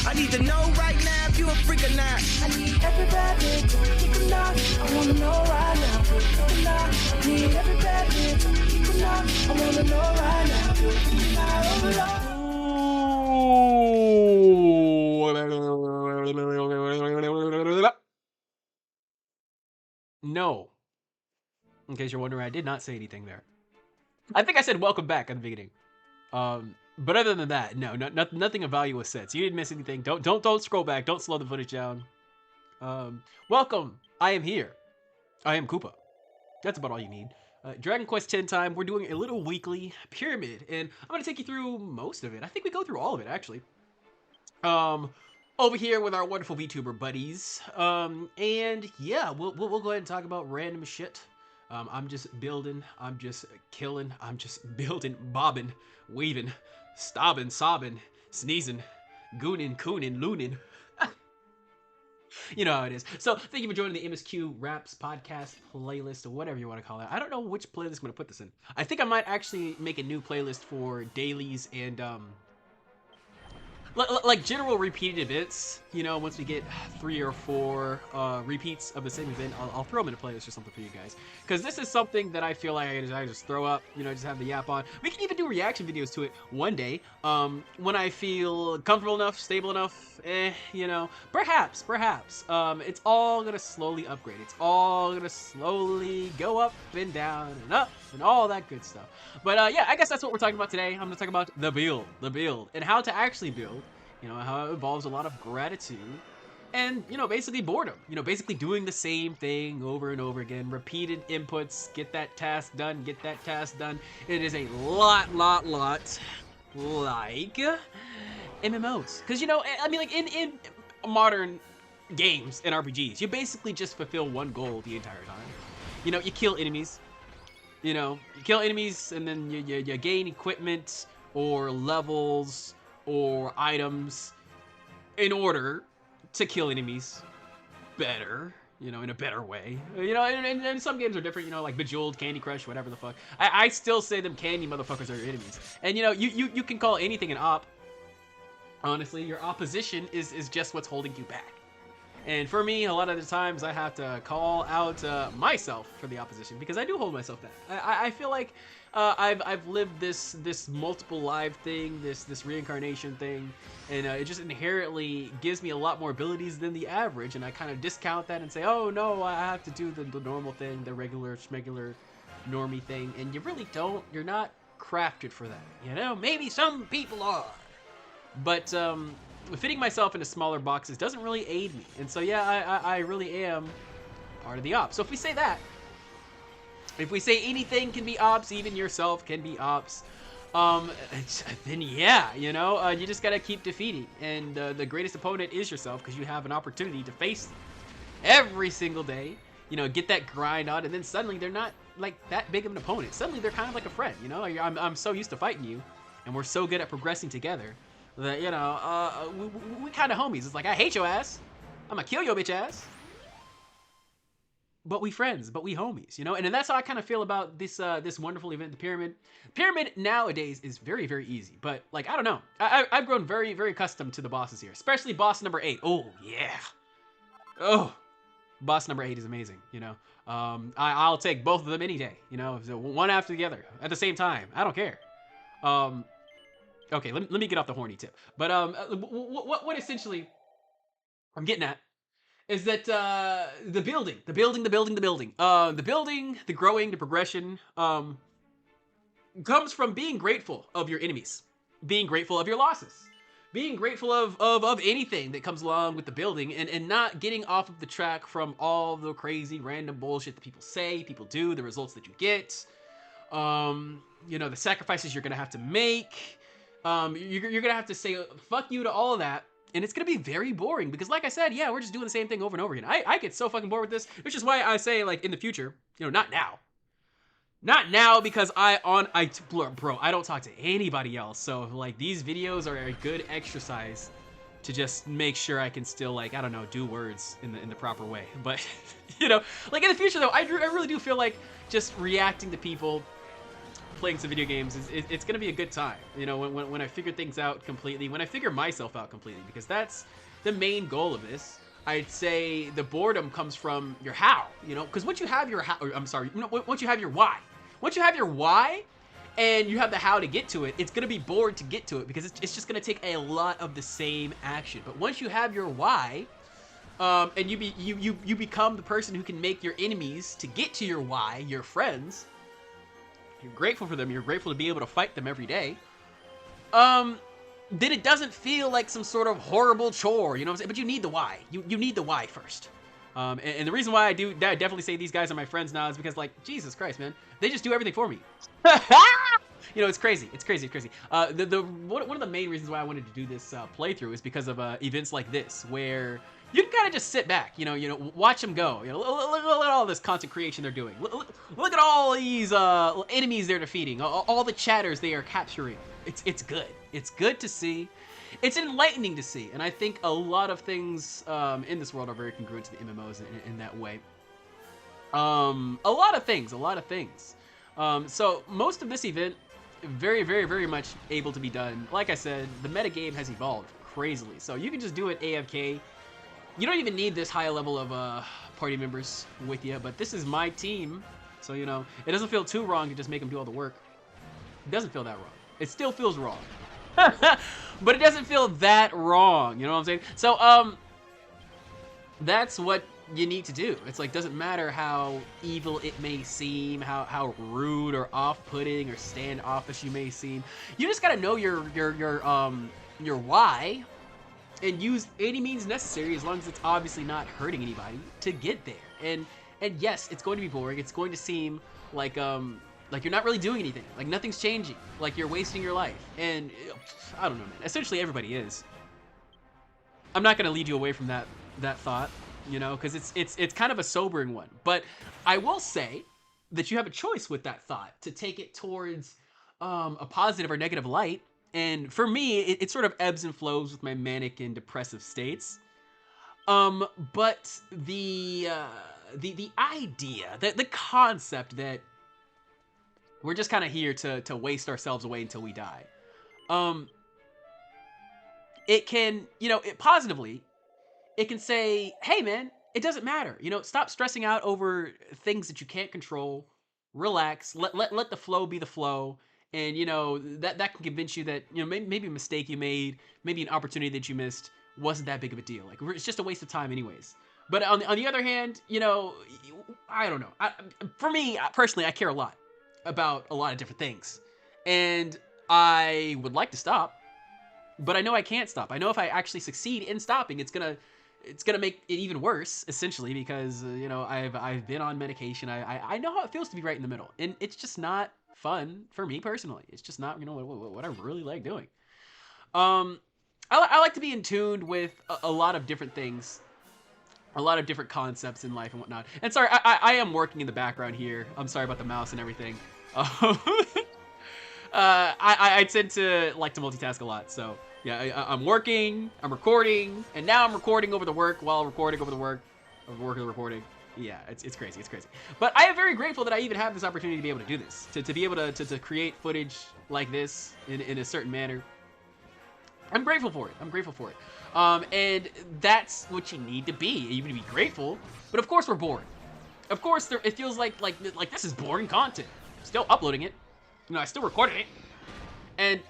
I need to know right now if you a freak or not. I need every bad bitch, kick or not. I wanna know right now if you're a freak or not. I need every bad bitch, kick or not. I wanna know right now if you're a freak or not. No. In case you're wondering, I did not say anything there. I think I said welcome back at the beginning. But other than that, no, nothing of value was said. So you didn't miss anything. Don't scroll back. Don't slow the footage down. Welcome. I am here. I am Koopa. That's about all you need. Dragon Quest X time. We're doing a little weekly pyramid, and I'm gonna take you through most of it. I think we go through all of it actually. Over here with our wonderful VTuber buddies. And yeah, we'll go ahead and talk about random shit. I'm just building, I'm just killing, I'm just building, bobbing, weaving, stobbing, sobbing, sneezing, gooning, cooning, looning. You know how it is. So thank you for joining the MSQ Raps podcast playlist, or whatever you want to call it. I don't know which playlist I'm going to put this in. I think I might actually make a new playlist for dailies and like general repeated events. You know, once we get 3 or 4 repeats of the same event, I'll throw them in a playlist or something for you guys. Because this is something that I feel like I just throw up, you know, just have the yap on. We can even do reaction videos to it one day. When I feel comfortable enough, stable enough, you know, perhaps. It's all gonna slowly upgrade. It's all gonna slowly go up and down and up and all that good stuff. But yeah, I guess that's what we're talking about today. I'm gonna talk about the build, and how to actually build. You know, how it involves a lot of gratitude and, you know, basically boredom. You know, basically doing the same thing over and over again. Repeated inputs, get that task done, get that task done. It is a lot like MMOs. Because, you know, I mean, like in modern games and RPGs, you basically just fulfill one goal the entire time. You know, you kill enemies. You know, you kill enemies and then you gain equipment or levels or items in order to kill enemies better, you know, in a better way. You know, and some games are different, you know, like Bejeweled, Candy Crush, whatever the fuck. I still say them candy motherfuckers are your enemies. And, you know, you can call anything an op. Honestly, your opposition is just what's holding you back. And for me, a lot of the times I have to call out myself for the opposition, because I do hold myself back. I feel like I've lived this multiple life thing, this reincarnation thing, and it just inherently gives me a lot more abilities than the average, and I kind of discount that and say, oh no, I have to do the normal thing, the regular normie thing, and you really don't. You're not crafted for that, you know? Maybe some people are, but fitting myself into smaller boxes doesn't really aid me. And so yeah, I really am part of the ops. So if we say that, if we say anything can be ops, even yourself can be ops, then yeah, you know, you just gotta keep defeating. And the greatest opponent is yourself, because you have an opportunity to face them every single day. You know, get that grind on, and then suddenly they're not like that big of an opponent. Suddenly they're kind of like a friend, you know? I'm so used to fighting you, and we're so good at progressing together that, you know, we kind of homies. It's like, I hate your ass, I'm gonna kill your bitch ass, but we friends, but we homies, you know? And that's how I kind of feel about this this wonderful event, the pyramid. Pyramid nowadays is very, very easy, but like, I don't know. I've grown very, very accustomed to the bosses here, especially boss number 8. Oh, yeah. Oh, boss number 8 is amazing, you know? I'll take both of them any day, you know? One after the other, at the same time. I don't care. Okay, let me get off the horny tip. But what essentially I'm getting at is that the building, the growing, the progression comes from being grateful of your enemies, being grateful of your losses, being grateful of anything that comes along with the building, and not getting off of the track from all the crazy random bullshit that people say, people do, the results that you get, you know, the sacrifices you're gonna have to make. You're gonna have to say fuck you to all of that, and it's gonna be very boring, because like I said, yeah, we're just doing the same thing over and over again. I get so fucking bored with this, which is why I say, like, in the future, you know, not now, because bro, I don't talk to anybody else, so like these videos are a good exercise to just make sure I can still, like, I don't know, do words in the proper way. But you know, like in the future though, I really do feel like just reacting to people playing some video games is it's gonna be a good time. You know, when I figure things out completely, when I figure myself out completely, because that's the main goal of this. I'd say the boredom comes from your how, you know, because once you have your how, I'm sorry, once you have your why, once you have your why, and you have the how to get to it, it's gonna be bored to get to it because it's just gonna take a lot of the same action. But once you have your why, and you become the person who can make your enemies to get to your why, your friends. You're grateful for them. You're grateful to be able to fight them every day. Then it doesn't feel like some sort of horrible chore, you know what I'm saying? But you need the why. You need the why first. And the reason why I definitely say these guys are my friends now is because, like, Jesus Christ, man, they just do everything for me. You know, it's crazy. It's crazy. It's crazy. One of the main reasons why I wanted to do this playthrough is because of events like this, where you can kind of just sit back, you know, watch them go. You know, look at all this content creation they're doing. Look at all these enemies they're defeating. All the chatters they are capturing. It's good. It's good to see. It's enlightening to see. And I think a lot of things in this world are very congruent to the MMOs in that way. A lot of things. So most of this event, very, very, very much able to be done. Like I said, the metagame has evolved crazily. So you can just do it AFK. You don't even need this high level of party members with you, but this is my team. So, you know, it doesn't feel too wrong to just make them do all the work. It doesn't feel that wrong. It still feels wrong. But it doesn't feel that wrong, you know what I'm saying? So, that's what you need to do. It's like, doesn't matter how evil it may seem, how rude or off-putting or standoffish you may seem. You just gotta know your why, and use any means necessary, as long as it's obviously not hurting anybody, to get there. And yes, it's going to be boring. It's going to seem like you're not really doing anything. Like nothing's changing. Like you're wasting your life. And I don't know, man. Essentially, everybody is. I'm not going to lead you away from that thought, you know, because it's kind of a sobering one. But I will say that you have a choice with that thought to take it towards a positive or negative light. And for me, it sort of ebbs and flows with my manic and depressive states. But the idea, the concept that we're just kind of here to waste ourselves away until we die. It can, you know, positively, it can say, hey man, it doesn't matter. You know, stop stressing out over things that you can't control. Relax, let the flow be the flow. And, you know, that can convince you that, you know, maybe a mistake you made, maybe an opportunity that you missed wasn't that big of a deal. Like, it's just a waste of time anyways. But on the other hand, you know, I don't know. For me, personally, I care a lot about a lot of different things. And I would like to stop, but I know I can't stop. I know if I actually succeed in stopping, it's gonna make it even worse, essentially, because, you know, I've been on medication. I know how it feels to be right in the middle. And it's just not fun for me personally. It's just not, you know, what I really like doing. I like to be in tune with a lot of different things, a lot of different concepts in life and whatnot. And sorry, I am working in the background here. I'm sorry about the mouse and everything. I tend to like to multitask a lot. So yeah, I'm working, I'm recording, and now I'm recording over the work while recording over the work, over the recording. Yeah, it's crazy, it's crazy. But I am very grateful that I even have this opportunity to be able to do this, to be able to create footage like this in a certain manner. I'm grateful for it. I'm grateful for it. And that's what you need to be. You need to be grateful. But of course we're bored. Of course it feels like this is boring content. Still uploading it. You know, I still recorded it. And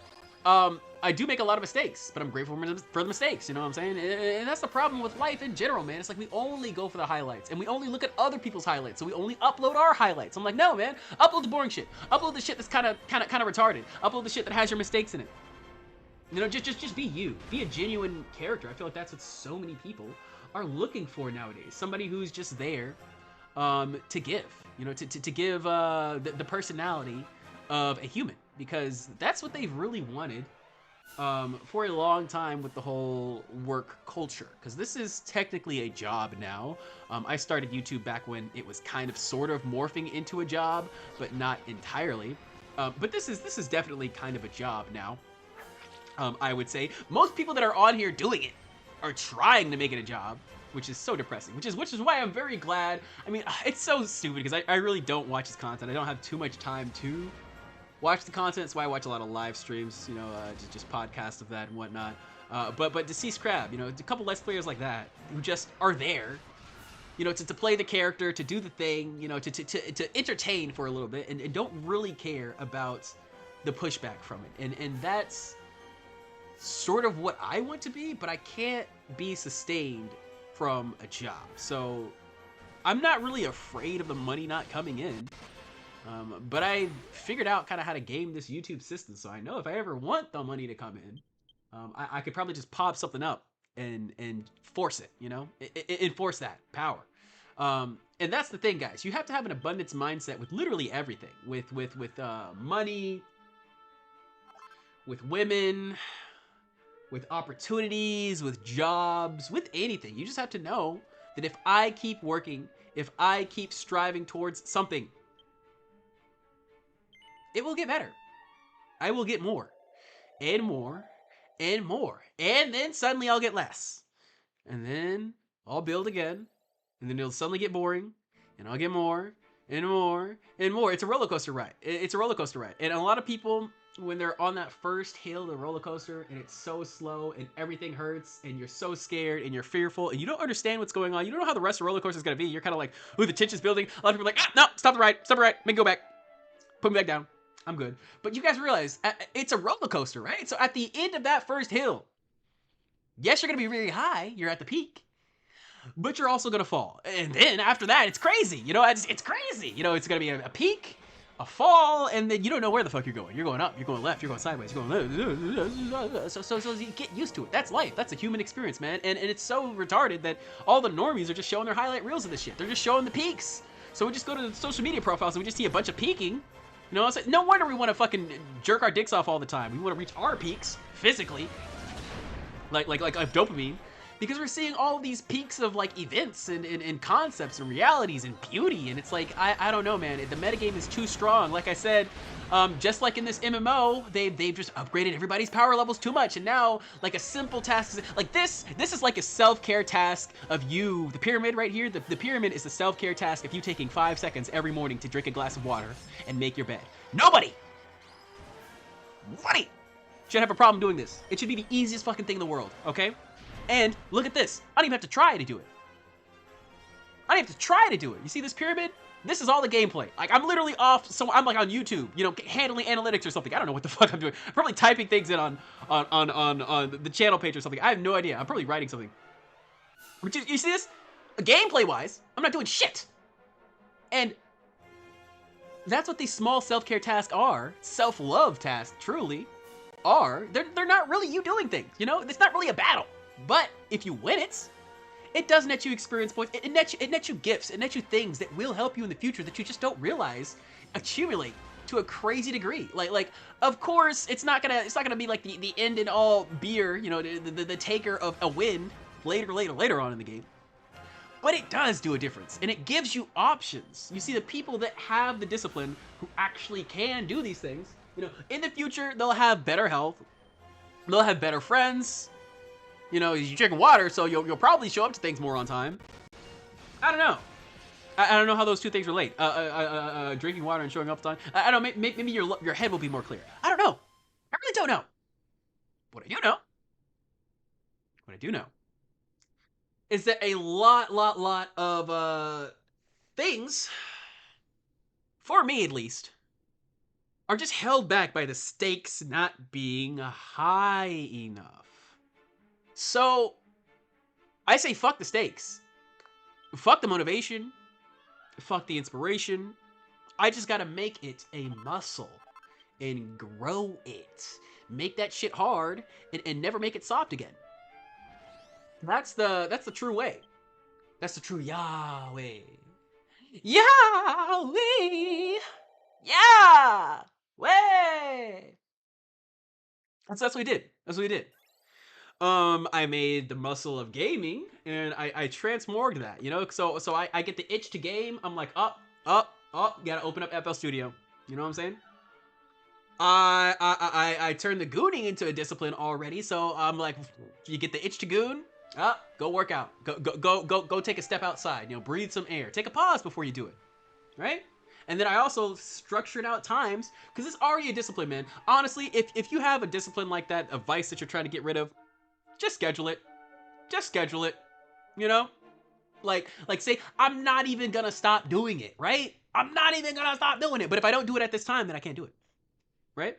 I do make a lot of mistakes, but I'm grateful for the mistakes, you know what I'm saying? And that's the problem with life in general, man. It's like we only go for the highlights, and we only look at other people's highlights, so we only upload our highlights. I'm like, no, man, upload the boring shit. Upload the shit that's kind of retarded. Upload the shit that has your mistakes in it. You know, just be you. Be a genuine character. I feel like that's what so many people are looking for nowadays. Somebody who's just there to give, you know, to give the personality of a human, because that's what they've really wanted for a long time with the whole work culture, because this is technically a job now. I started YouTube back when it was kind of sort of morphing into a job, but not entirely. But this is definitely kind of a job now. I would say most people that are on here doing it are trying to make it a job, which is so depressing, which is why I'm very glad. I mean, it's so stupid because I really don't watch his content. I don't have too much time to watch the content. That's why I watch a lot of live streams, you know, just podcasts of that and whatnot. But Deceased Crab, you know, a couple Let's Players like that who just are there, you know, to play the character, to do the thing, you know, to entertain for a little bit, and don't really care about the pushback from it. And that's sort of what I want to be, but I can't be sustained from a job. So I'm not really afraid of the money not coming in. But I figured out kind of how to game this YouTube system, so I know if I ever want the money to come in, I could probably just pop something up and force it, you know, enforce that power. And that's the thing, guys. You have to have an abundance mindset with literally everything, with money, with women, with opportunities, with jobs, with anything. You just have to know that if I keep working, if I keep striving towards something, it will get better. I will get more and more and more. And then suddenly I'll get less. And then I'll build again. And then it'll suddenly get boring. And I'll get more and more and more. It's a roller coaster ride. It's a roller coaster ride. And a lot of people, when they're on that first hill of the roller coaster and it's so slow and everything hurts and you're so scared and you're fearful and you don't understand what's going on. You don't know how the rest of the roller coaster is going to be. You're kind of like, ooh, the tension's building. A lot of people are like, no, stop the ride. Stop the ride. Make me go back. Put me back down. I'm good. But you guys realize it's a roller coaster, right? So at the end of that first hill, yes, you're going to be really high. You're at the peak. But you're also going to fall. And then after that, it's crazy. You know, it's crazy. You know, it's going to be a peak, a fall, and then you don't know where the fuck you're going. You're going up, you're going left, you're going sideways, you're going... So you get used to it. That's life. That's a human experience, man. And it's so retarded that all the normies are just showing their highlight reels of this shit. They're just showing the peaks. So we just go to the social media profiles and we just see a bunch of peaking. You know, it's like, no wonder we want to fucking jerk our dicks off all the time. We want to reach our peaks physically, like dopamine, because we're seeing all these peaks of like events and concepts and realities and beauty, and it's like I don't know, man. The metagame is too strong. Like I said, just like in this MMO, they've just upgraded everybody's power levels too much, and now like a simple task is like this is like a self-care task of you. The pyramid right here, the pyramid is the self-care task of you taking 5 seconds every morning to drink a glass of water and make your bed. Nobody should have a problem doing this. It should be the easiest fucking thing in the world, okay? And look at this. I don't even have to try to do it. I don't have to try to do it. You see this pyramid? This is all the gameplay. Like, I'm literally off, so I'm like on YouTube, you know, handling analytics or something. I don't know what the fuck I'm doing. I'm probably typing things in on the channel page or something. I have no idea. I'm probably writing something. But you see this? Gameplay-wise, I'm not doing shit. And that's what these small self-care tasks are. Self-love tasks, truly, are. They're not really you doing things, you know? It's not really a battle. But if you win it, it does net you experience points. It nets you gifts. It nets you things that will help you in the future that you just don't realize accumulate to a crazy degree. Like of course, it's not gonna be like the end and all beer, you know, the taker of a win later on in the game. But it does do a difference, and it gives you options. You see, the people that have the discipline, who actually can do these things, you know, in the future they'll have better health, they'll have better friends. You know, you drink water, so you'll probably show up to things more on time. I don't know. I don't know how those two things relate. Drinking water and showing up on time. I don't know. Maybe your head will be more clear. I don't know. I really don't know. What I do know is that a lot of things, for me at least, are just held back by the stakes not being high enough. So, I say fuck the stakes. Fuck the motivation. Fuck the inspiration. I just gotta make it a muscle and grow it. Make that shit hard and never make it soft again. That's the true way. That's the true Yahweh. Yahweh! Yahweh! That's what we did. That's what we did. I made the muscle of gaming, and I transmorged that, you know? So I get the itch to game. I'm like, up, gotta open up FL Studio. You know what I'm saying? I turned the gooning into a discipline already, so I'm like, you get the itch to goon? Go work out. Go take a step outside, you know, breathe some air. Take a pause before you do it, right? And then I also structured out times, because it's already a discipline, man. Honestly, if you have a discipline like that, a vice that you're trying to get rid of, just schedule it. Just schedule it. You know? Like say, I'm not even gonna stop doing it, right? I'm not even gonna stop doing it. But if I don't do it at this time, then I can't do it. Right?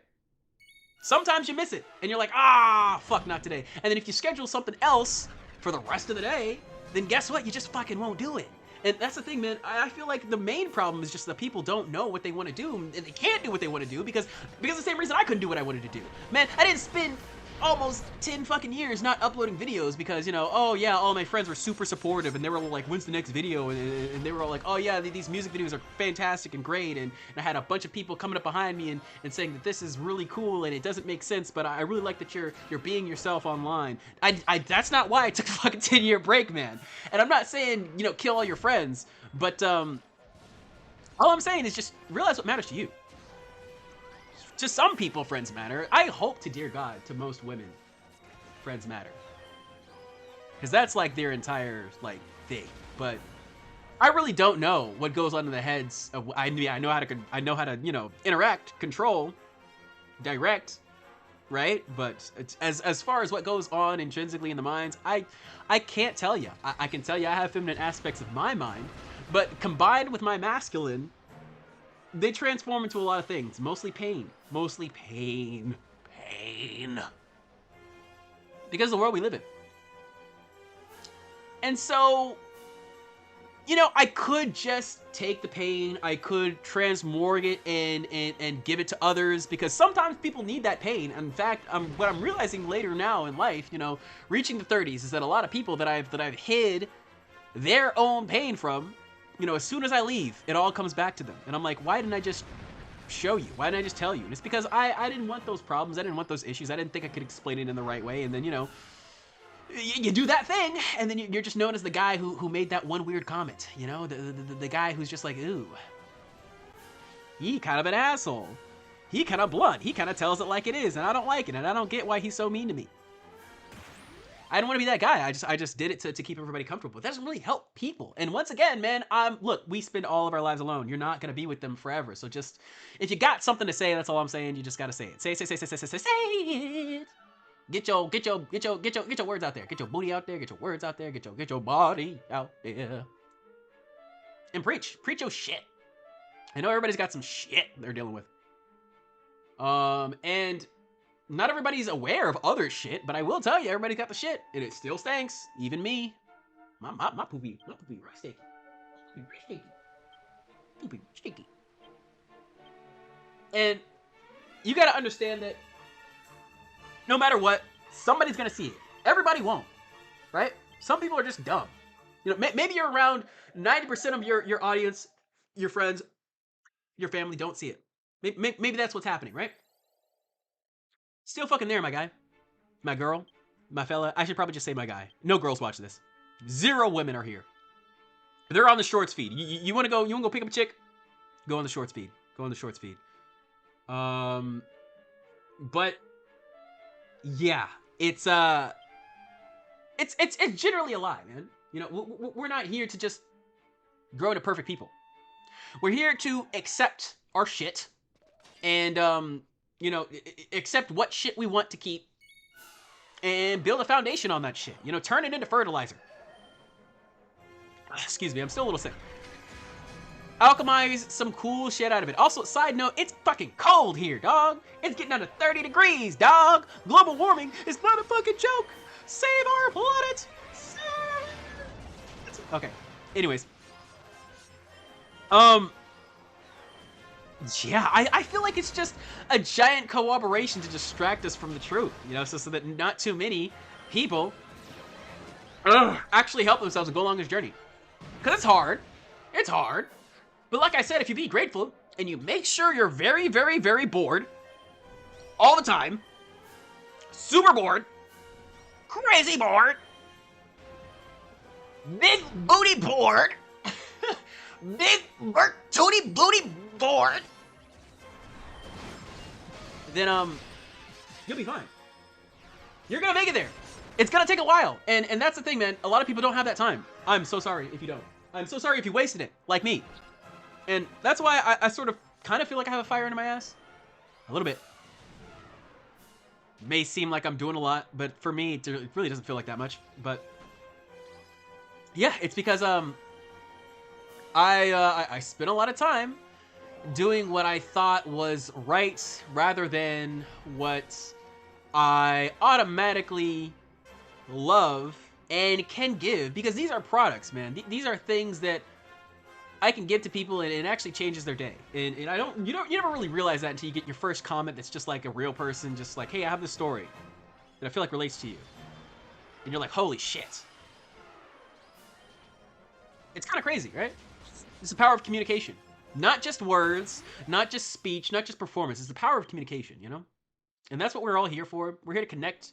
Sometimes you miss it, and you're like, ah, fuck, not today. And then if you schedule something else for the rest of the day, then guess what? You just fucking won't do it. And that's the thing, man. I feel like the main problem is just that people don't know what they want to do, and they can't do what they want to do because the same reason I couldn't do what I wanted to do. Man, I didn't spend almost 10 fucking years not uploading videos because, you know, oh yeah, all my friends were super supportive and they were all like, when's the next video? And they were all like, oh yeah, these music videos are fantastic and great. And I had a bunch of people coming up behind me and saying that this is really cool and it doesn't make sense, but I really like that you're being yourself online. That's not why I took a fucking 10-year break, man. And I'm not saying, you know, kill all your friends, but all I'm saying is just realize what matters to you. To some people, friends matter. I hope to dear God, to most women, friends matter. Because that's like their entire like thing. But I really don't know what goes on in the heads of. I know how to you know, interact, control, direct, right? But it's, as far as what goes on intrinsically in the minds, I can't tell you. I can tell you I have feminine aspects of my mind, but combined with my masculine, they transform into a lot of things. Mostly pain. Mostly pain. Pain. Because of the world we live in. And so, you know, I could just take the pain. I could transmorg it and give it to others because sometimes people need that pain. In fact, what I'm realizing later now in life, you know, reaching the 30s, is that a lot of people that I've hid their own pain from, you know, as soon as I leave, it all comes back to them. And I'm like, why didn't I just show you? Why didn't I just tell you? And it's because I didn't want those problems. I didn't want those issues. I didn't think I could explain it in the right way. And then, you know, you do that thing, and then you're just known as the guy who made that one weird comment. You know, the guy who's just like, ooh, he kind of an asshole. He kind of blunt. He kind of tells it like it is, and I don't like it, and I don't get why he's so mean to me. I don't want to be that guy. I just did it to keep everybody comfortable. That doesn't really help people. And once again, man, look, we spend all of our lives alone. You're not gonna be with them forever. So just, if you got something to say, that's all I'm saying. You just gotta say it. Say it. Get your words out there. Get your booty out there. Get your words out there. Get your body out there. And preach your shit. I know everybody's got some shit they're dealing with. And not everybody's aware of other shit, but I will tell you, everybody's got the shit, and it still stinks. Even me. My poopy right sticky. Poopy sticky. And you gotta understand that no matter what, somebody's gonna see it. Everybody won't, right? Some people are just dumb. You know, maybe you're around 90% of your audience, your friends, your family don't see it. Maybe that's what's happening, right? Still fucking there, my guy. My girl. My fella. I should probably just say my guy. No girls watch this. 0 women are here. They're on the shorts feed. You wanna go pick up a chick? Go on the shorts feed. Go on the shorts feed. But yeah, it's generally a lie, man. You know, we're not here to just grow into perfect people. We're here to accept our shit and you know, accept what shit we want to keep and build a foundation on that shit. You know, turn it into fertilizer. Excuse me, I'm still a little sick. Alchemize some cool shit out of it. Also, side note, it's fucking cold here, dog. It's getting down to 30 degrees, dog. Global warming is not a fucking joke. Save our planet. Okay. Anyways. Yeah, I feel like it's just a giant cooperation to distract us from the truth, you know, so that not too many people actually help themselves and go along this journey. Because it's hard. But like I said, if you be grateful and you make sure you're very, very, very bored all the time, super bored, crazy bored, big booty bored, big tooty booty bored, then you'll be fine. You're gonna make it there. It's gonna take a while, and that's the thing, man. A lot of people don't have that time. I'm so sorry if you don't. I'm so sorry if you wasted it, like me. And that's why I sort of kind of feel like I have a fire under my ass. A little bit. May seem like I'm doing a lot, but for me, it really doesn't feel like that much. But yeah, it's because I spent a lot of time doing what I thought was right rather than what I automatically love and can give, because these are products, man. These are things that I can give to people, and it actually changes their day. And you never really realize that until you get your first comment that's just like a real person, just like, hey, I have this story that I feel like relates to you. And you're like, holy shit. It's kind of crazy, right? It's the power of communication. Not just words, not just speech, not just performance. It's the power of communication, you know? And that's what we're all here for. We're here to connect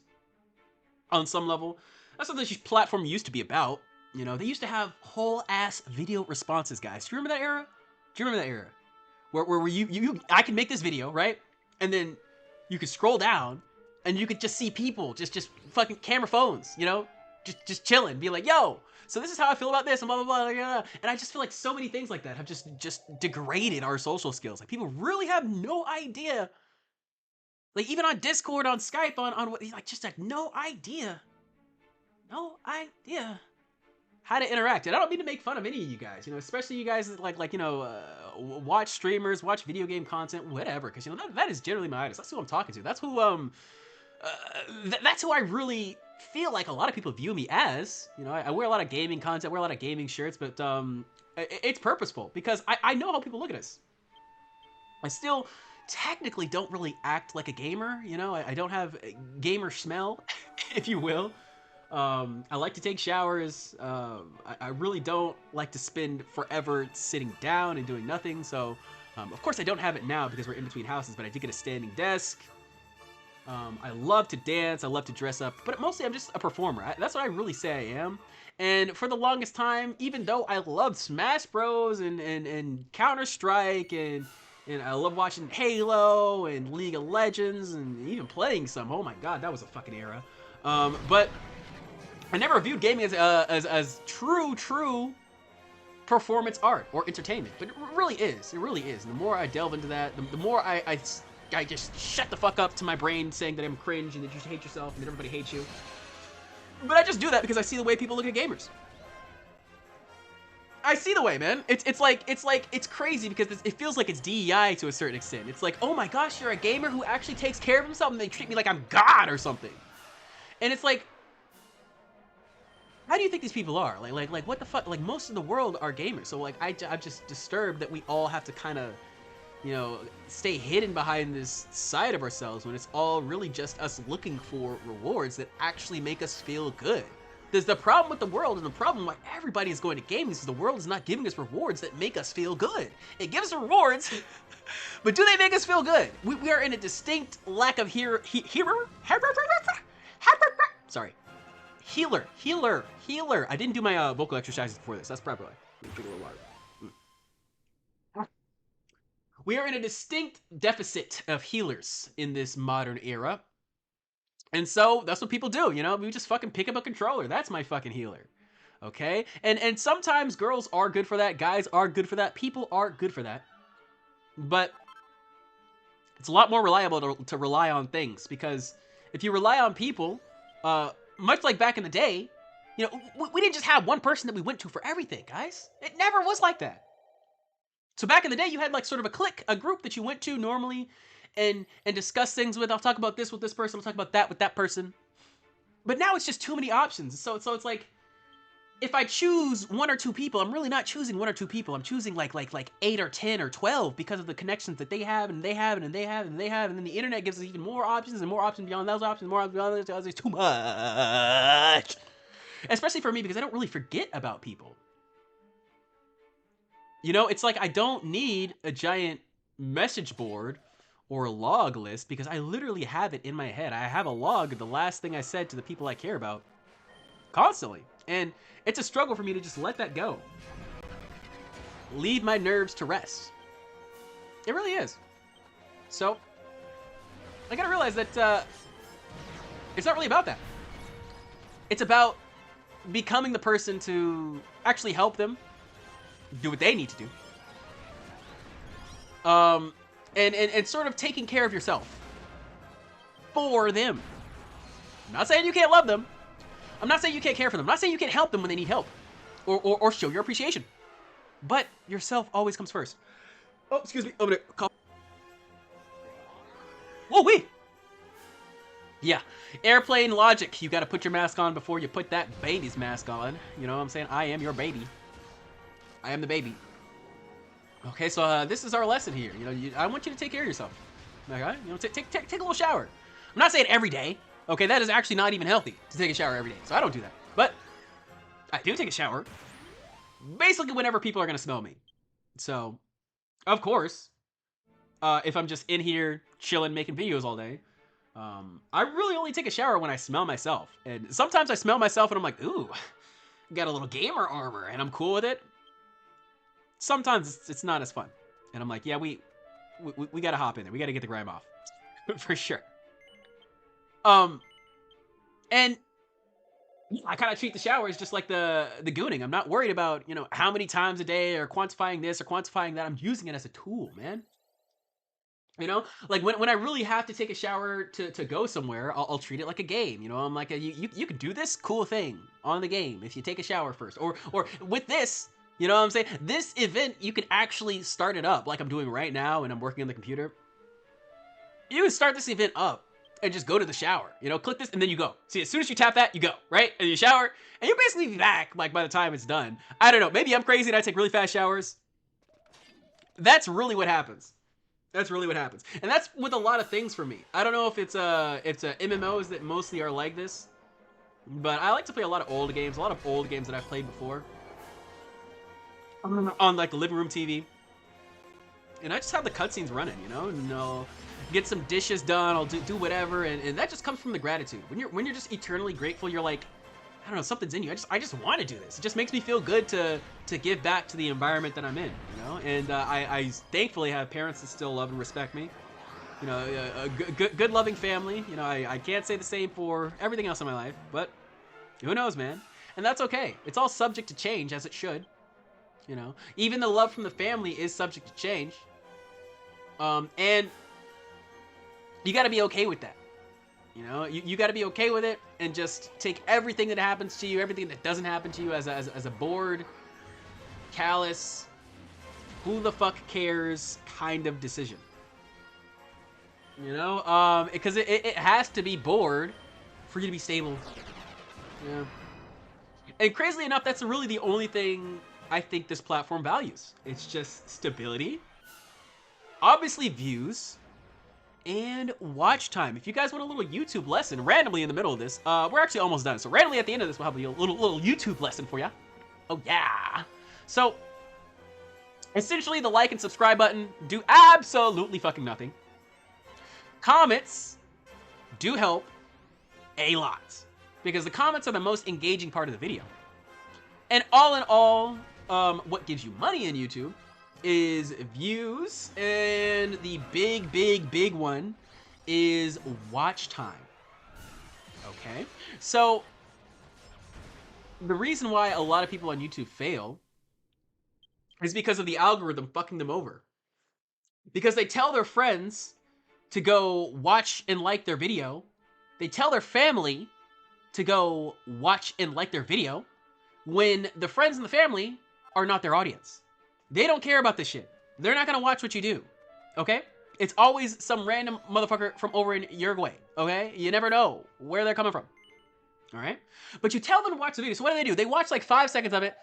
on some level. That's what this platform used to be about. You know, they used to have whole ass video responses, guys. Do you remember that era? Do you remember that era? Where I could make this video, right? And then you could scroll down and you could just see people just fucking camera phones, you know? Just chilling, be like, yo, so this is how I feel about this, and blah, blah, blah, blah. And I just feel like so many things like that have just degraded our social skills. Like, people really have no idea. Like, even on Discord, on Skype, on what, like, just like, no idea how to interact. And I don't mean to make fun of any of you guys, you know, especially you guys that like, you know, watch streamers, watch video game content, whatever, because, you know, that is generally my audience. That's who I'm talking to. That's who, that's who I really feel like a lot of people view me as. You know, I wear a lot of gaming content, wear a lot of gaming shirts, but it's purposeful because I know how people look at us. I still technically don't really act like a gamer, you know. I don't have gamer smell, if you will. I like to take showers. I really don't like to spend forever sitting down and doing nothing. So, of course, I don't have it now because we're in between houses, but I did get a standing desk. I love to dance. I love to dress up, but mostly I'm just a performer. That's what I really say I am. And for the longest time, even though I loved Smash Bros. and Counter-Strike and I love watching Halo and League of Legends and even playing some. Oh my god, that was a fucking era. But I never viewed gaming as true performance art or entertainment, but it really is. It really is. And the more I delve into that, the more I just shut the fuck up to my brain saying that I'm cringe and that you should hate yourself and that everybody hates you. But I just do that because I see the way people look at gamers. I see the way, man. It's crazy because it feels like it's DEI to a certain extent. It's like, oh my gosh, you're a gamer who actually takes care of himself, and they treat me like I'm God or something. And it's like, how do you think these people are? Like what the fuck? Like, most of the world are gamers. So like, I'm just disturbed that we all have to kind of, you know, stay hidden behind this side of ourselves when it's all really just us looking for rewards that actually make us feel good. There's the problem with the world, and the problem why everybody is going to gaming is the world is not giving us rewards that make us feel good. It gives us rewards, but do they make us feel good? We are in a distinct lack of healer. I didn't do my vocal exercises before this. That's probably why. Let me drink a little water. We are in a distinct deficit of healers in this modern era. And so that's what people do, you know? We just fucking pick up a controller. That's my fucking healer. Okay? And sometimes girls are good for that. Guys are good for that. People are good for that. But it's a lot more reliable to rely on things, because if you rely on people, much like back in the day, you know, we didn't just have one person that we went to for everything, guys. It never was like that. So back in the day, you had like sort of a clique, a group that you went to normally and discuss things with. I'll talk about this with this person. I'll talk about that with that person. But now it's just too many options. So it's like, if I choose one or two people, I'm really not choosing one or two people. I'm choosing like 8 or 10 or 12 because of the connections that they have and they have and they have and they have. And then the internet gives us even more options and more options beyond those options, more options beyond those. It's too much. Especially for me, because I don't really forget about people. You know, it's like I don't need a giant message board or a log list, because I literally have it in my head. I have a log of the last thing I said to the people I care about constantly. And it's a struggle for me to just let that go. Leave my nerves to rest. It really is. So, I gotta realize that it's not really about that. It's about becoming the person to actually help them do what they need to do. And sort of taking care of yourself for them. I'm not saying you can't love them. I'm not saying you can't care for them. I'm not saying you can't help them when they need help or show your appreciation. But yourself always comes first. Oh, excuse me. I'm gonna call. Oh, wait. Yeah, airplane logic. You gotta put your mask on before you put that baby's mask on. You know what I'm saying? I am your baby. I am the baby. Okay, so this is our lesson here. You know, I want you to take care of yourself. Okay, you know, take a little shower. I'm not saying every day. Okay, that is actually not even healthy to take a shower every day. So I don't do that. But I do take a shower. Basically, whenever people are gonna smell me. So, of course, if I'm just in here chilling, making videos all day. I really only take a shower when I smell myself. And sometimes I smell myself and I'm like, ooh, got a little gamer armor and I'm cool with it. Sometimes it's not as fun. And I'm like, yeah, we gotta hop in there. We gotta get the grime off. For sure. And I kind of treat the shower as just like the gooning. I'm not worried about, you know, how many times a day or quantifying this or quantifying that. I'm using it as a tool, man. You know, like when I really have to take a shower to go somewhere, I'll treat it like a game. You know, I'm like, you can do this cool thing on the game if you take a shower first. Or with this, you know what I'm saying? This event, you can actually start it up like I'm doing right now and I'm working on the computer. You can start this event up and just go to the shower. You know, click this and then you go. See, as soon as you tap that, you go, right? And you shower and you're basically back like by the time it's done. I don't know. Maybe I'm crazy and I take really fast showers. That's really what happens. That's really what happens. And that's with a lot of things for me. I don't know if it's MMOs that mostly are like this, but I like to play a lot of old games that I've played before on like the living room TV. And I just have the cutscenes running, you know, and I'll get some dishes done, I'll do whatever, and that just comes from the gratitude. When you're just eternally grateful, you're like, I don't know, something's in you. I just want to do this. It just makes me feel good to give back to the environment that I'm in, you know? And I thankfully have parents that still love and respect me. You know, a good loving family. You know, I can't say the same for everything else in my life, but who knows, man? And that's okay. It's all subject to change, as it should. You know, even the love from the family is subject to change. And you got to be okay with that. You know, you got to be okay with it and just take everything that happens to you, everything that doesn't happen to you as a bored, callous, who the fuck cares kind of decision. You know, because it has to be bored for you to be stable. Yeah. And crazily enough, that's really the only thing I think this platform values. It's just stability, obviously views, and watch time. If you guys want a little YouTube lesson randomly in the middle of this, we're actually almost done. So randomly at the end of this, we'll have a little YouTube lesson for you. Oh yeah. So essentially the like and subscribe button do absolutely fucking nothing. Comments do help a lot because the comments are the most engaging part of the video. And all in all, what gives you money in YouTube is views, and the big one is watch time. Okay, so the reason why a lot of people on YouTube fail is because of the algorithm fucking them over. Because they tell their friends to go watch and like their video, they tell their family to go watch and like their video, when the friends and the family are not their audience. They don't care about this shit. They're not gonna watch what you do, okay? It's always some random motherfucker from over in Uruguay, okay? You never know where they're coming from, all right? But you tell them to watch the video. So what do? They watch like 5 seconds of it,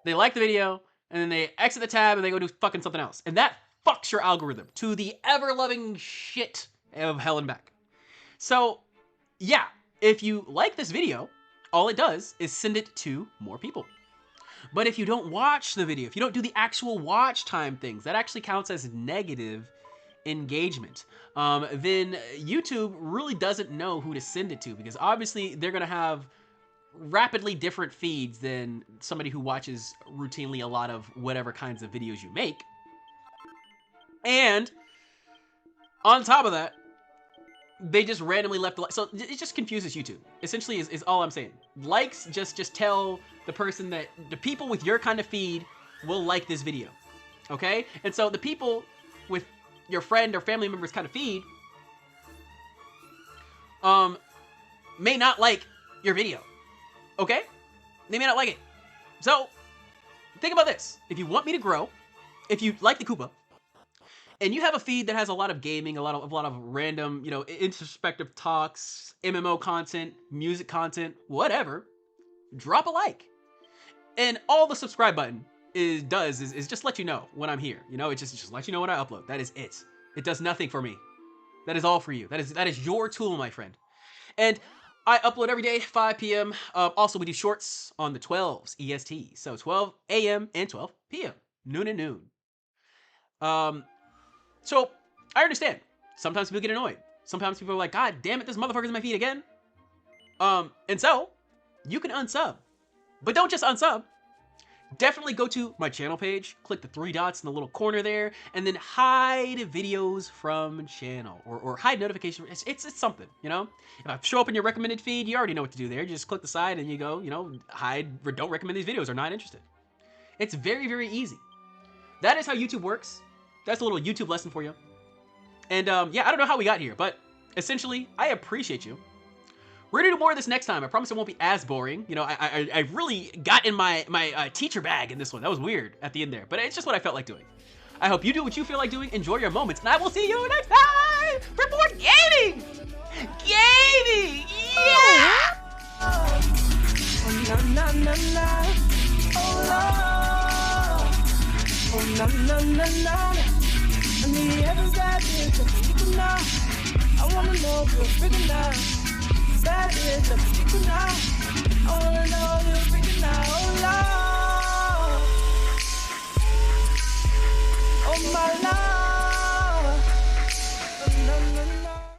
they like the video, and then they exit the tab and they go do fucking something else. And that fucks your algorithm to the ever-loving shit of hell and back. So, yeah, if you like this video, all it does is send it to more people. But if you don't watch the video, if you don't do the actual watch time things, that actually counts as negative engagement. Then YouTube really doesn't know who to send it to, because obviously they're gonna have rapidly different feeds than somebody who watches routinely a lot of whatever kinds of videos you make. And on top of that, they just randomly left the like. So it just confuses YouTube. Essentially is all I'm saying. Likes just tell the person that the people with your kind of feed will like this video. Okay? And so the people with your friend or family member's kind of feed may not like your video. Okay? They may not like it. So, think about this. If you want me to grow, if you like the Koopa, and you have a feed that has a lot of gaming, a lot of random, you know, introspective talks, MMO content, music content, whatever, drop a like. And all the subscribe button is just let you know when I'm here. You know, it just lets you know when I upload. That is it. It does nothing for me. That is all for you. That is your tool, my friend. And I upload every day, 5 p.m. Also, we do shorts on the 12s EST. So 12 a.m. and 12 p.m. Noon and noon. So I understand. Sometimes people get annoyed. Sometimes people are like, God damn it, this motherfucker's in my feed again. And so you can unsub. But don't just unsub. Definitely go to my channel page, click the 3 dots in the little corner there, and then hide videos from channel or hide notification. It's something, you know? If I show up in your recommended feed, you already know what to do there. You just click the side and you go, you know, hide or don't recommend these videos or not interested. It's very, very easy. That is how YouTube works. That's a little YouTube lesson for you. And yeah, I don't know how we got here, but essentially, I appreciate you. We're gonna do more of this next time. I promise it won't be as boring. You know, I really got in my teacher bag in this one. That was weird at the end there, but it's just what I felt like doing. I hope you do what you feel like doing. Enjoy your moments, and I will see you next time for more gaming! Gaming! Yeah! Oh, na, na, na, na. Oh, Lord. Oh, na, na, na, na. I need every bad bitch that you can know. I wanna know if you're freaking out. Bad bitch that you can know. I wanna know if you're freaking out. Oh, Lord. Oh, my Lord.